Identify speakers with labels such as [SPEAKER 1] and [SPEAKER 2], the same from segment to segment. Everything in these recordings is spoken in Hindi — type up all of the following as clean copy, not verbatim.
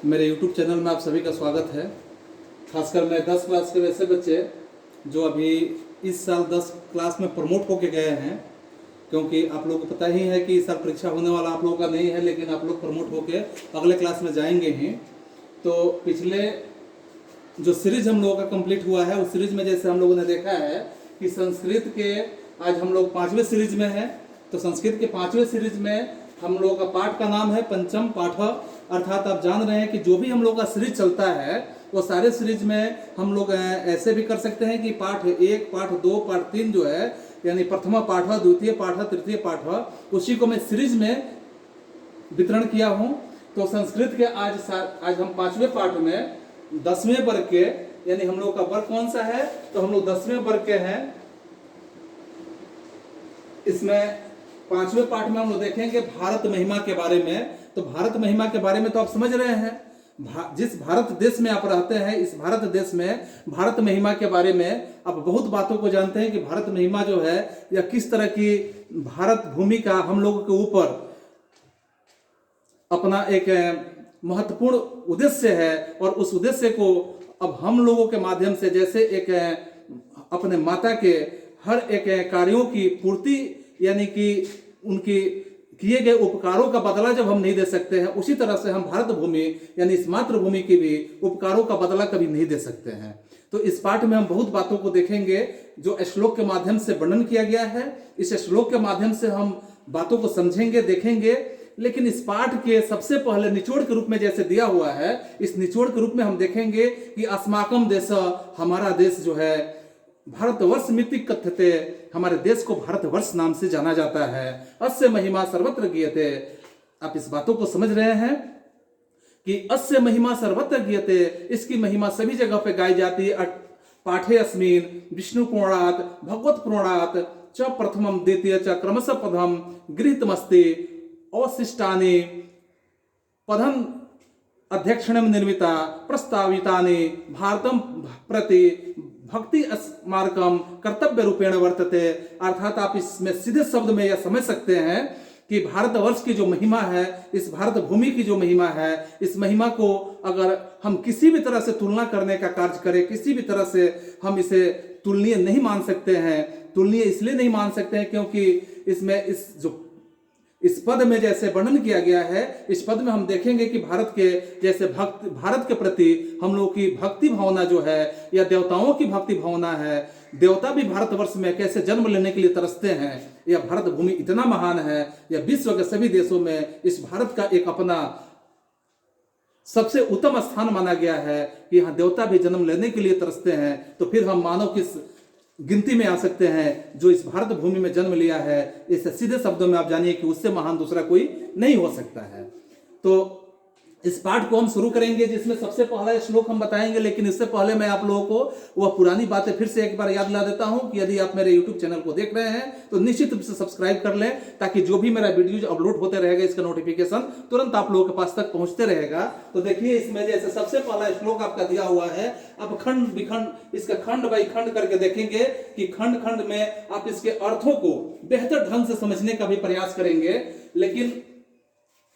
[SPEAKER 1] मेरे YouTube चैनल में आप सभी का स्वागत है। खासकर मैं 10 क्लास के वैसे बच्चे जो अभी इस साल 10 क्लास में प्रमोट होके गए हैं, क्योंकि आप लोगों को पता ही है कि इस साल परीक्षा होने वाला आप लोगों का नहीं है, लेकिन आप लोग प्रमोट होके अगले क्लास में जाएंगे ही। तो पिछले जो सीरीज हम लोगों का कंप्लीट हुआ है, उस सीरीज में जैसे हम लोगों ने देखा है कि संस्कृत के आज हम लोग 5वें सीरीज में हैं। तो संस्कृत के 5वें सीरीज में हम लोगों का पाठ का नाम है पंचम पाठ। अर्थात आप जान रहे हैं कि जो भी हम लोग का सीरीज चलता है वो सारे सीरीज में हम लोग ऐसे भी कर सकते हैं कि पाठ 1, पाठ 2, पाठ 3 जो है, यानी प्रथमा पाठ, द्वितीय पाठ, तृतीय पाठ, उसी को मैं सीरीज में वितरण किया हूँ। तो संस्कृत के आज हम 5वें पाठ में 10वें वर्ग के, यानी हम लोग का वर्ग कौन सा है, तो हम लोग 10वें वर्ग के हैं। इसमें 5वें पाठ में हम लोग देखेंगे भारत महिमा के बारे में। तो भारत महिमा के बारे में तो आप समझ रहे हैं, जिस भारत देश में आप रहते हैं, इस भारत देश में भारत महिमा के बारे में आप बहुत बातों को जानते हैं कि भारत महिमा जो है या किस तरह की भारत भूमि का हम लोगों के ऊपर अपना एक महत्वपूर्ण उद्देश्य है। और उस उद्देश्य को अब हम लोगों के माध्यम से, जैसे एक अपने माता के हर एक कार्यों की पूर्ति, यानी कि उनकी किए गए उपकारों का बदला जब हम नहीं दे सकते हैं, उसी तरह से हम भारत भूमि यानी इस मातृभूमि की भी उपकारों का बदला कभी नहीं दे सकते हैं। तो इस पाठ में हम बहुत बातों को देखेंगे जो श्लोक के माध्यम से वर्णन किया गया है। इस श्लोक के माध्यम से हम बातों को समझेंगे, देखेंगे। लेकिन इस पाठ के सबसे पहले निचोड़ के रूप में जैसे दिया हुआ है, इस निचोड़ के रूप में हम देखेंगे कि अस्माकम देश, हमारा देश जो है, भारतवर्ष मिति कथ्यते, हमारे देश को भारतवर्ष नाम से जाना जाता है। अस्य महिमा सर्वत्र गीयते। आप इस बातों को समझ रहे हैं कि अस्य महिमा सर्वत्र गीयते, इसकी महिमा सभी जगह पे गाई जाती है। पाठे अस्मिन विष्णु पुराणात भगवत पुराणात च प्रथमम द्वितीय च क्रमशः पदम गृहीतमस्ति अवशिष्टानि पदम अध्यक्षणम निर्मिता प्रस्तावितानि भारतम प्रति भक्ति स्मारकम कर्तव्य रूपेण वर्तते। अर्थात आप इसमें सीधे शब्द में यह समझ सकते हैं कि भारतवर्ष की जो महिमा है, इस भारत भूमि की जो महिमा है, इस महिमा को अगर हम किसी भी तरह से तुलना करने का कार्य करें, किसी भी तरह से हम इसे तुलनीय नहीं मान सकते हैं। तुलनीय इसलिए नहीं मान सकते हैं क्योंकि इसमें इस पद में जैसे वर्णन किया गया है, इस पद में हम देखेंगे कि भारत के प्रति हम लोगों की भक्ति भावना जो है, या देवताओं की भक्ति भावना है। देवता भी भारतवर्ष में कैसे जन्म लेने के लिए तरसते हैं। यह भारत भूमि इतना महान है, या विश्व के सभी देशों में इस भारत का एक अपना सबसे उत्तम स्थान माना गया है कि यहाँ देवता भी जन्म लेने के लिए तरसते हैं। तो फिर हम मानव किस गिनती में आ सकते हैं जो इस भारत भूमि में जन्म लिया है। इस सीधे शब्दों में आप जानिए कि उससे महान दूसरा कोई नहीं हो सकता है। तो इस पाठ को हम शुरू करेंगे, जिसमें सबसे पहला श्लोक हम बताएंगे। लेकिन इससे पहले मैं आप लोगों को वह पुरानी बातें फिर से एक बार याद दिला देता हूं कि यदि आप मेरे YouTube चैनल को देख रहे हैं तो निश्चित रूप से सब्सक्राइब कर लें, ताकि जो भी मेरा वीडियो अपलोड होते रहेगा इसका नोटिफिकेशन तुरंत आप लोगों के पास तक पहुंचते रहेगा। तो देखिए, इसमें जैसे सबसे पहला श्लोक आपका दिया हुआ है। अब खंड विखंड, इसका खंड बाई खंड करके देखेंगे कि खंड खंड में आप इसके अर्थों को बेहतर ढंग से समझने का भी प्रयास करेंगे। लेकिन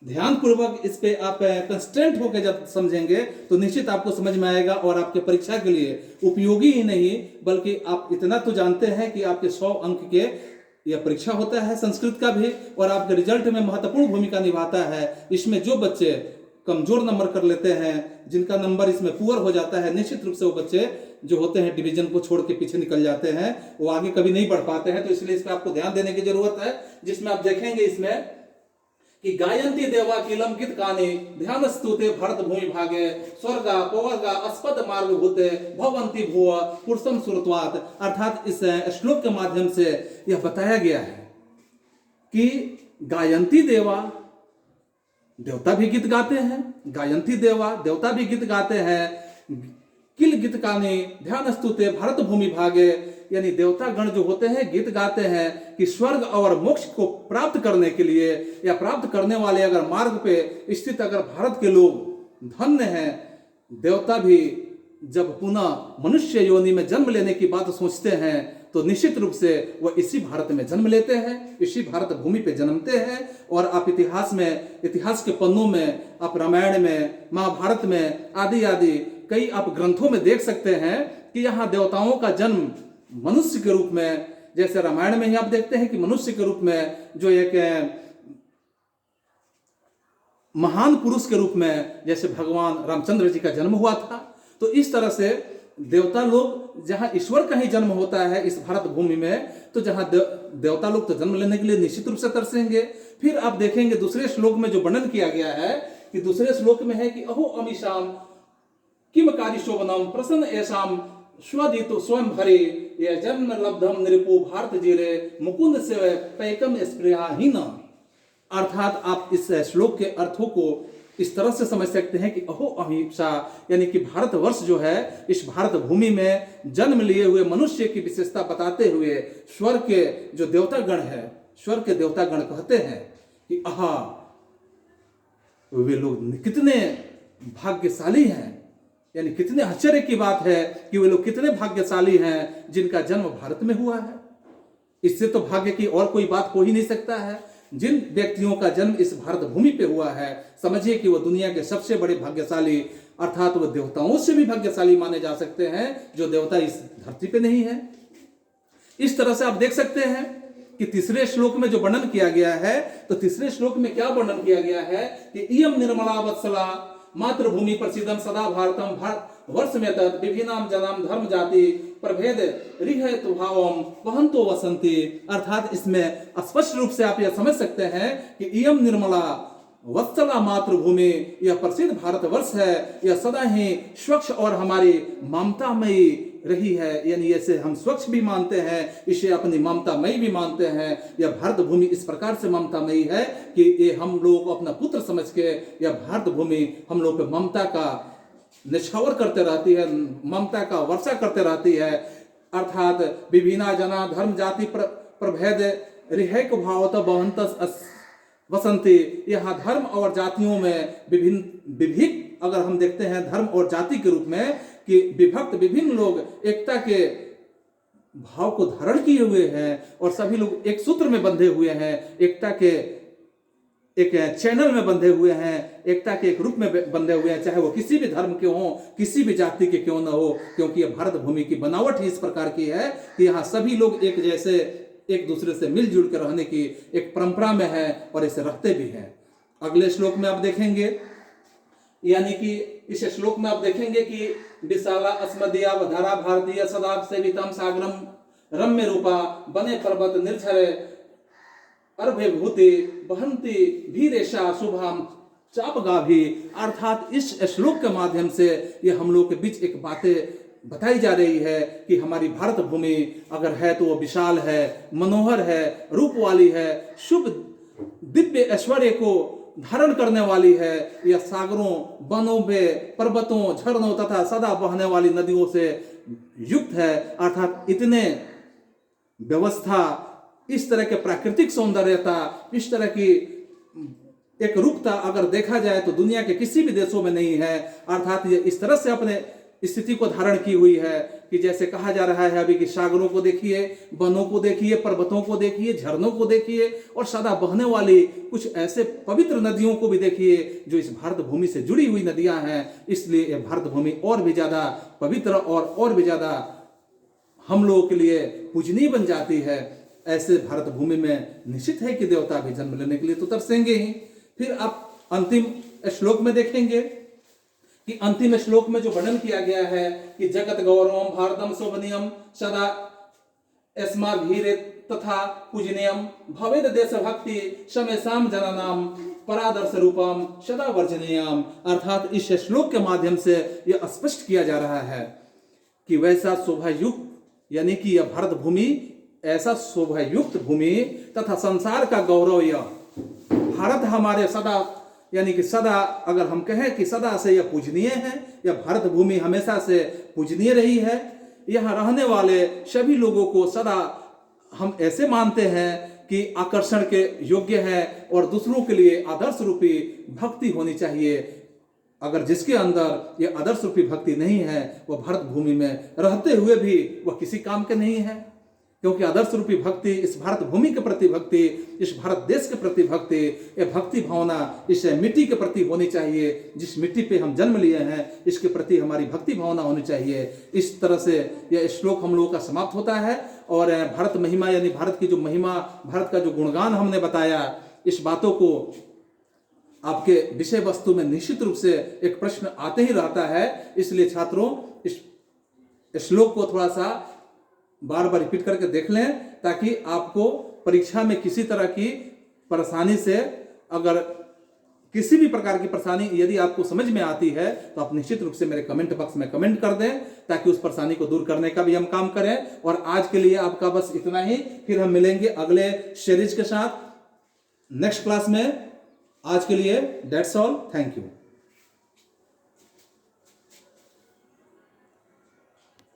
[SPEAKER 1] ध्यान पूर्वक इस पे आप कंस्टेंट होकर जब समझेंगे तो निश्चित आपको समझ में आएगा, और आपके परीक्षा के लिए उपयोगी ही नहीं बल्कि आप इतना तो जानते हैं कि आपके 100 अंक के यह परीक्षा होता है संस्कृत का भी, और आपके रिजल्ट में महत्वपूर्ण भूमिका निभाता है। इसमें जो बच्चे कमजोर नंबर कर लेते हैं, जिनका नंबर इसमें पुअर हो जाता है, निश्चित रूप से वो बच्चे जो होते हैं डिवीजन को छोड़ के पीछे निकल जाते हैं, वो आगे कभी नहीं बढ़ पाते हैं। तो इसलिए इस पर आपको ध्यान देने की जरूरत है। जिसमें आप देखेंगे इसमें कि गायंती देवा किलम गीत काने ध्यान स्तुते भरत भूमि भागे स्वर्गा पवर्गा अस्पद मार्ग भूते भवंती भुव पुरुषम सुरत्वात। अर्थात इस श्लोक के माध्यम से यह बताया गया है कि गायंती देवा, देवता भी गीत गाते हैं, गायंती देवा देवता भी गीत गाते हैं, किल गीत काने ध्यान स्तुते भारत भूमि भागे, यानी देवता गण जो होते हैं गीत गाते हैं कि स्वर्ग और मोक्ष को प्राप्त करने के लिए, या प्राप्त करने वाले अगर मार्ग पे स्थित अगर भारत के लोग धन्य हैं। देवता भी जब पुनः मनुष्य योनि में जन्म लेने की बात सोचते हैं तो निश्चित रूप से वह इसी भारत में जन्म लेते हैं, इसी भारत भूमि पे जन्मते हैं। और आप इतिहास के पन्नों में, आप रामायण में, महाभारत में आदि आदि कई आप ग्रंथों में देख सकते हैं कि यहाँ देवताओं का जन्म मनुष्य के रूप में, जैसे रामायण में ही आप देखते हैं कि मनुष्य के रूप में जो एक महान पुरुष के रूप में जैसे भगवान रामचंद्र जी का जन्म हुआ था। तो इस तरह से देवता लोग, जहां ईश्वर का ही जन्म होता है इस भारत भूमि में, तो जहां देवता लोग तो जन्म लेने के लिए निश्चित रूप से तरसेंगे। फिर आप देखेंगे दूसरे श्लोक में जो वर्णन किया गया है कि दूसरे श्लोक में है कि अहो अमीशाम किम कारिशोभनम प्रसन्न ऐसाम स्वदितो स्वयं भरे ये जन्म लब्धम निरपो भारत जीरे मुकुंद से पैकम स्पृहाहीन। अर्थात आप इस श्लोक के अर्थों को इस तरह से समझ सकते हैं कि अहो अहिंसा, यानी कि भारतवर्ष जो है, इस भारत भूमि में जन्म लिए हुए मनुष्य की विशेषता बताते हुए स्वर्ग के जो देवतागण है, स्वर्ग के देवतागण कहते हैं कि आहा, वे लोग कितने भाग्यशाली हैं, यानी कितने आश्चर्य की बात है कि वे लोग कितने भाग्यशाली हैं जिनका जन्म भारत में हुआ है। इससे तो भाग्य की और कोई बात हो ही नहीं सकता है। जिन व्यक्तियों का जन्म इस भारत भूमि पे हुआ है, समझिए कि वह दुनिया के सबसे बड़े भाग्यशाली, अर्थात वह देवताओं से भी भाग्यशाली माने जा सकते हैं, जो देवता इस धरती पे नहीं है। इस तरह से आप देख सकते हैं कि तीसरे श्लोक में जो वर्णन किया गया है, तो तीसरे श्लोक में क्या वर्णन किया गया है कि इयम निर्मला वत्सला मातृभूमि प्रसिद्धम सदा भारतम वर्ष में तत् विभिन्नाम जनाम धर्म जाति प्रभेद रिहत भावम वहंतो वसंती। अर्थात इसमें स्पष्ट रूप से आप यह समझ सकते हैं कि इयम निर्मला वत्सला मातृभूमि, यह प्रसिद्ध भारतवर्ष है, यह सदा ही स्वच्छ और हमारी ममतामयी रही है। यानी ऐसे हम स्वच्छ भी मानते हैं, इसे अपनी ममतामयी भी मानते हैं। यह भारत भूमि इस प्रकार से ममतामयी है कि ये हम लोग को अपना पुत्र समझ के यह भारत भूमि हम लोग पे ममता का निछावर करते रहती है, ममता का वर्षा करते रहती है। अर्थात विभिन्न जना धर्म जाति प्रभेद रिहक भावत बहंत वसंती। यहाँ धर्म और जातियों में विभिन्न अगर हम देखते हैं धर्म और जाति के रूप में कि विभक्त विभिन्न लोग एकता के भाव को धारण किए हुए हैं और सभी लोग एक सूत्र में बंधे हुए हैं, एकता के एक चैनल में बंधे हुए हैं, एकता के एक रूप में बंधे हुए हैं, चाहे वो किसी भी धर्म के हों, किसी भी जाति के क्यों न हो, क्योंकि यह भारत भूमि की बनावट ही इस प्रकार की है कि यहाँ सभी लोग एक जैसे एक दूसरे से मिलजुल कर रहने की एक परंपरा में है और इसे रहते भी हैं। अगले श्लोक में आप देखेंगे, यानी कि इस श्लोक में आप देखेंगे कि विशाला अस्मदिया धारा भारतीय सदा सेवितम सागरम रम्य रूपा बने पर्वत निर्झरे अर्भभूति बहंती भीरेशा शुभम चापगा भी। अर्थात इस श्लोक के माध्यम से ये हम लोग के बीच एक बातें बताई जा रही है कि हमारी भारत भूमि अगर है तो वो विशाल है, मनोहर है, रूप वाली है, शुभ दिव्य ऐश्वर्य को धारण करने वाली है। यह सागरों, वनों में, पर्वतों, झरनों तथा सदा बहने वाली नदियों से युक्त है। अर्थात इतने व्यवस्था, इस तरह के प्राकृतिक सौंदर्यता, इस तरह की एक रूपता अगर देखा जाए तो दुनिया के किसी भी देशों में नहीं है। अर्थात ये इस तरह से अपने स्थिति को धारण की हुई है कि जैसे कहा जा रहा है अभी कि सागरों को देखिए, वनों को देखिए, पर्वतों को देखिए, झरनों को देखिए और सदा बहने वाली कुछ ऐसे पवित्र नदियों को भी देखिए जो इस भारत भूमि से जुड़ी हुई नदियां हैं। इसलिए यह भारत भूमि और भी ज्यादा पवित्र और भी ज्यादा हम लोगों के लिए पूजनीय बन जाती है। ऐसे भारत भूमि में निश्चित है कि देवता भी जन्म लेने के लिए तो तरसेंगे ही। फिर आप अंतिम श्लोक में देखेंगे कि अंतिम श्लोक में जो वर्णन किया गया है कि जगत गौरवम भारतम शोभनीयम सदा अस्माभिरे तथा पूजनीयम भवेद देशभक्ति समेषाम जनानाम परादर्श रूपम सदा वर्जनीयम। अर्थात इस श्लोक के माध्यम से यह स्पष्ट किया जा रहा है कि वैसा शोभायुक्त, यानी कि यह भारत भूमि ऐसा शोभायुक्त भूमि तथा संसार का गौरव, यह भारत हमारे सदा, यानी कि सदा अगर हम कहें कि सदा से यह पूजनीय है, यह भारत भूमि हमेशा से पूजनीय रही है। यहाँ रहने वाले सभी लोगों को सदा हम ऐसे मानते हैं कि आकर्षण के योग्य है और दूसरों के लिए आदर्श रूपी भक्ति होनी चाहिए। अगर जिसके अंदर यह आदर्श रूपी भक्ति नहीं है, वह भारत भूमि में रहते हुए भी वह किसी काम के नहीं है। क्योंकि आदर्श रूपी भक्ति, इस भारत भूमि के प्रति भक्ति, इस भारत देश के प्रति भक्ति, ये भक्ति भावना इस मिट्टी के प्रति होनी चाहिए। जिस मिट्टी पे हम जन्म लिए हैं इसके प्रति हमारी भक्ति भावना होनी चाहिए। इस तरह से यह श्लोक हम लोगों का समाप्त होता है। और भारत महिमा यानी भारत की जो महिमा, भारत का जो गुणगान हमने बताया, इस बातों को आपके विषय वस्तु में निश्चित रूप से एक प्रश्न आते ही रहता है। इसलिए छात्रों इस श्लोक को थोड़ा सा बार बार रिपीट करके देख लें, ताकि आपको परीक्षा में किसी तरह की परेशानी से, अगर किसी भी प्रकार की परेशानी यदि आपको समझ में आती है तो आप निश्चित रूप से मेरे कमेंट बॉक्स में कमेंट कर दें, ताकि उस परेशानी को दूर करने का भी हम काम करें। और आज के लिए आपका बस इतना ही, फिर हम मिलेंगे अगले सीरीज के साथ नेक्स्ट क्लास में। आज के लिए दैट्स ऑल, थैंक यू।